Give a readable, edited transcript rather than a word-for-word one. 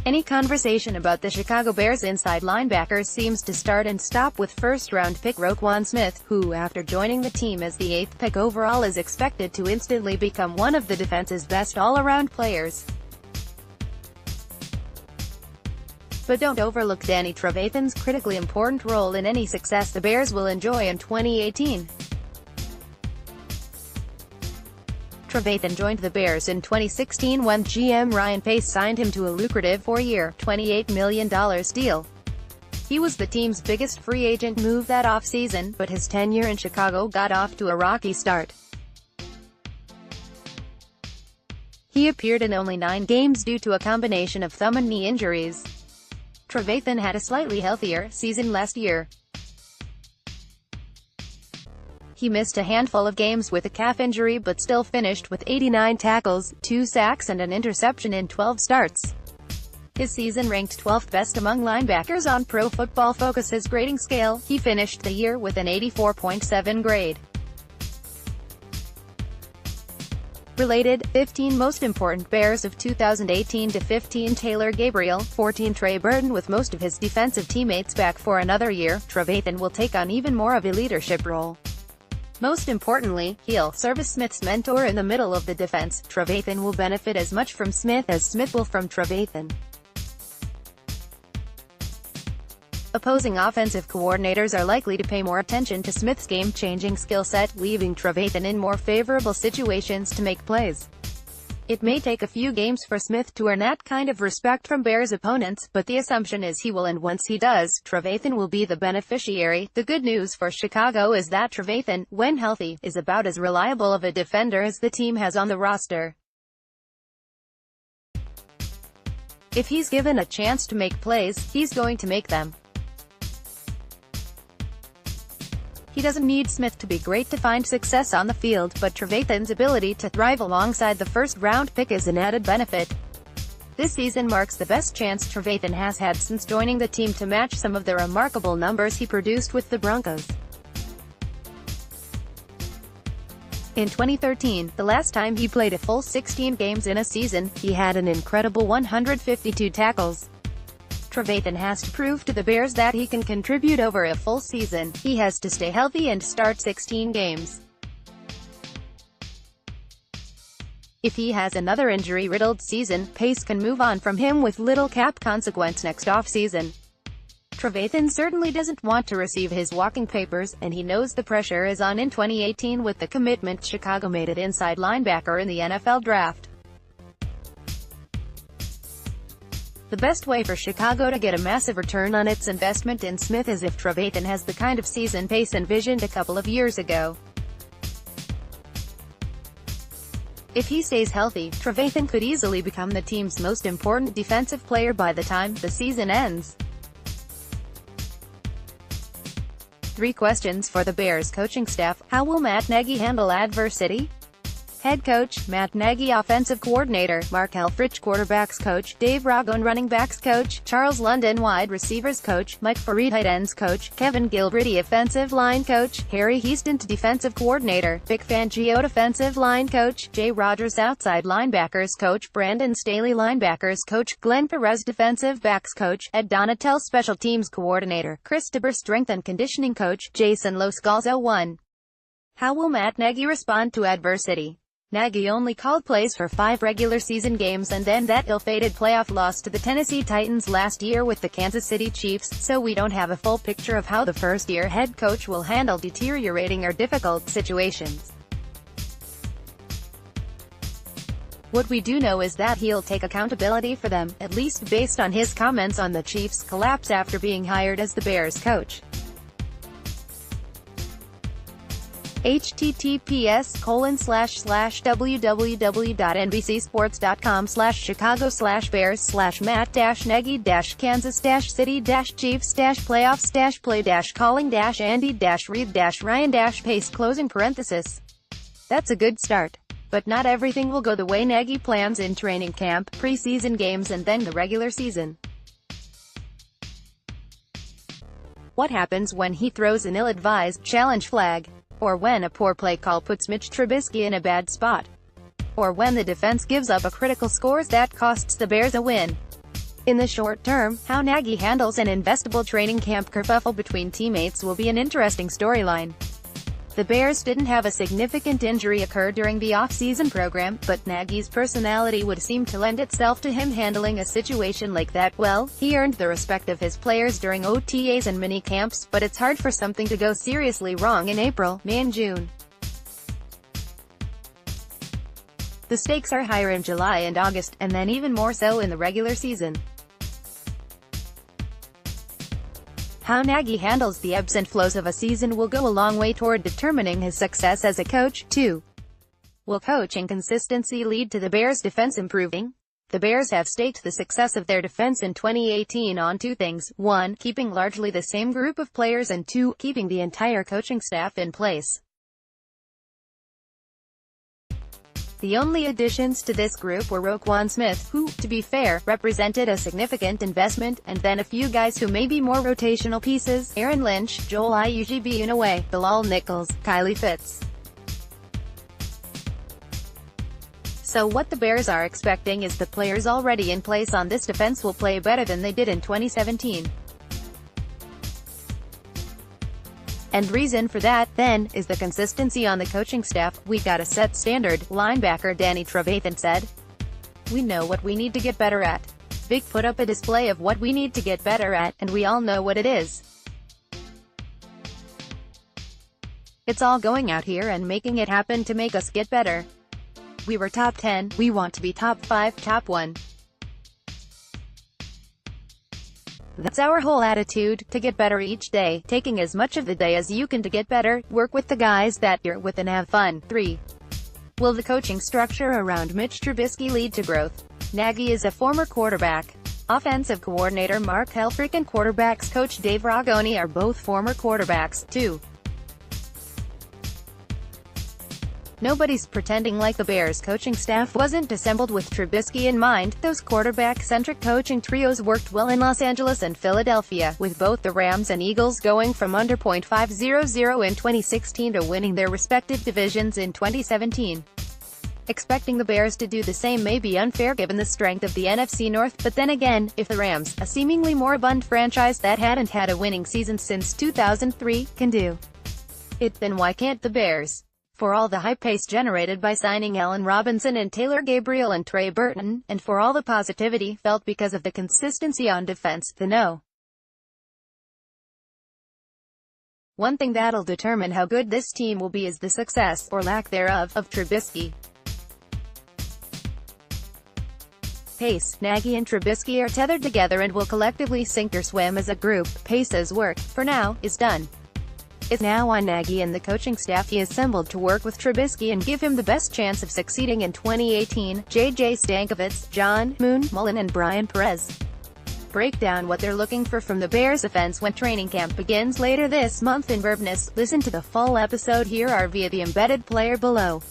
Any conversation about the Chicago Bears inside linebackers seems to start and stop with first-round pick Roquan Smith, who, after joining the team as the 8th pick overall, is expected to instantly become one of the defense's best all-around players. But don't overlook Danny Trevathan's critically important role in any success the Bears will enjoy in 2018. Trevathan joined the Bears in 2016 when GM Ryan Pace signed him to a lucrative 4-year, $28 million deal. He was the team's biggest free agent move that offseason, but his tenure in Chicago got off to a rocky start. He appeared in only 9 games due to a combination of thumb and knee injuries. Trevathan had a slightly healthier season last year. He missed a handful of games with a calf injury but still finished with 89 tackles, 2 sacks and an interception in 12 starts. His season ranked 12th best among linebackers on Pro Football Focus's grading scale. He finished the year with an 84.7 grade. Related, 15 most important Bears of 2018 to 15 Taylor Gabriel, 14 Trey Burton. With most of his defensive teammates back for another year, Trevathan will take on even more of a leadership role. Most importantly, he'll serve as Smith's mentor in the middle of the defense. Trevathan will benefit as much from Smith as Smith will from Trevathan. Opposing offensive coordinators are likely to pay more attention to Smith's game-changing skill set, leaving Trevathan in more favorable situations to make plays. It may take a few games for Smith to earn that kind of respect from Bears opponents, but the assumption is he will, and once he does, Trevathan will be the beneficiary. The good news for Chicago is that Trevathan, when healthy, is about as reliable of a defender as the team has on the roster. If he's given a chance to make plays, he's going to make them. He doesn't need Smith to be great to find success on the field, but Trevathan's ability to thrive alongside the first-round pick is an added benefit. This season marks the best chance Trevathan has had since joining the team to match some of the remarkable numbers he produced with the Broncos. In 2013, the last time he played a full 16 games in a season, he had an incredible 152 tackles. Trevathan has to prove to the Bears that he can contribute over a full season. He has to stay healthy and start 16 games. If he has another injury-riddled season, Pace can move on from him with little cap consequence next offseason. Trevathan certainly doesn't want to receive his walking papers, and he knows the pressure is on in 2018 with the commitment Chicago made at inside linebacker in the NFL draft. The best way for Chicago to get a massive return on its investment in Smith is if Trevathan has the kind of season Pace envisioned a couple of years ago. If he stays healthy, Trevathan could easily become the team's most important defensive player by the time the season ends. 3 questions for the Bears coaching staff. How will Matt Nagy handle adversity? Head coach, Matt Nagy. Offensive coordinator, Mark Helfrich. Quarterbacks coach, Dave Ragone. Running backs coach, Charles London. Wide receivers coach, Mike Fareed. Tight ends coach, Kevin Gilbride. Offensive line coach, Harry Houston. Defensive coordinator, Vic Fangio. Defensive line coach, Jay Rodgers. Outside linebackers coach, Brandon Staley. Linebackers coach, Glenn Perez. Defensive backs coach, Ed Donatel. Special teams coordinator, Chris DeBer. Strength and conditioning coach, Jason Loscalzo. 1. How will Matt Nagy respond to adversity? Nagy only called plays for 5 regular season games and then that ill-fated playoff loss to the Tennessee Titans last year with the Kansas City Chiefs, so we don't have a full picture of how the first-year head coach will handle deteriorating or difficult situations. What we do know is that he'll take accountability for them, at least based on his comments on the Chiefs' collapse after being hired as the Bears coach. https://www.nbcsports.com/chicago/bears/matt-nagy-kansas-city-chiefs-playoffs-play-calling-andy-reid-ryan-pace. That's a good start. But not everything will go the way Nagy plans in training camp, preseason games and then the regular season. What happens when he throws an ill-advised challenge flag? Or when a poor play call puts Mitch Trubisky in a bad spot? Or when the defense gives up a critical score that costs the Bears a win? In the short term, how Nagy handles an investable training camp kerfuffle between teammates will be an interesting storyline. The Bears didn't have a significant injury occur during the off-season program, but Nagy's personality would seem to lend itself to him handling a situation like that well. He earned the respect of his players during OTAs and mini-camps, but it's hard for something to go seriously wrong in April, May and June. The stakes are higher in July and August, and then even more so in the regular season. How Nagy handles the ebbs and flows of a season will go a long way toward determining his success as a coach, too. Will coaching consistency lead to the Bears' defense improving? The Bears have staked the success of their defense in 2018 on two things: 1, keeping largely the same group of players, and 2, keeping the entire coaching staff in place. The only additions to this group were Roquan Smith, who, to be fair, represented a significant investment, and then a few guys who may be more rotational pieces: Aaron Lynch, Joel Iyugbe, Bilal Nichols, Kylie Fitz. So what the Bears are expecting is the players already in place on this defense will play better than they did in 2017. And reason for that, then, is the consistency on the coaching staff. "We got a set standard," linebacker Danny Trevathan said. "We know what we need to get better at. Vic put up a display of what we need to get better at, and we all know what it is. It's all going out here and making it happen to make us get better. We were top 10, we want to be top 5, top 1. That's our whole attitude, to get better each day, taking as much of the day as you can to get better, work with the guys that you're with and have fun." 3. Will the coaching structure around Mitch Trubisky lead to growth? Nagy is a former quarterback. Offensive coordinator Mark Helfrich and quarterbacks coach Dave Ragone are both former quarterbacks, too. Nobody's pretending like the Bears' coaching staff wasn't assembled with Trubisky in mind. Those quarterback-centric coaching trios worked well in Los Angeles and Philadelphia, with both the Rams and Eagles going from under .500 in 2016 to winning their respective divisions in 2017. Expecting the Bears to do the same may be unfair given the strength of the NFC North, but then again, if the Rams, a seemingly moribund franchise that hadn't had a winning season since 2003, can do it, then why can't the Bears? For all the hype pace generated by signing Allen Robinson and Taylor Gabriel and Trey Burton, and for all the positivity felt because of the consistency on defense, the no. One thing that'll determine how good this team will be is the success, or lack thereof, of Trubisky. Pace, Nagy and Trubisky are tethered together and will collectively sink or swim as a group. Pace's work, for now, is done. It's now on Nagy and the coaching staff he assembled to work with Trubisky and give him the best chance of succeeding in 2018. J.J. Stankovitz, John Moon, Mullen and Brian Perez break down what they're looking for from the Bears offense when training camp begins later this month in Bourbonnais. Listen to the full episode here or via the embedded player below.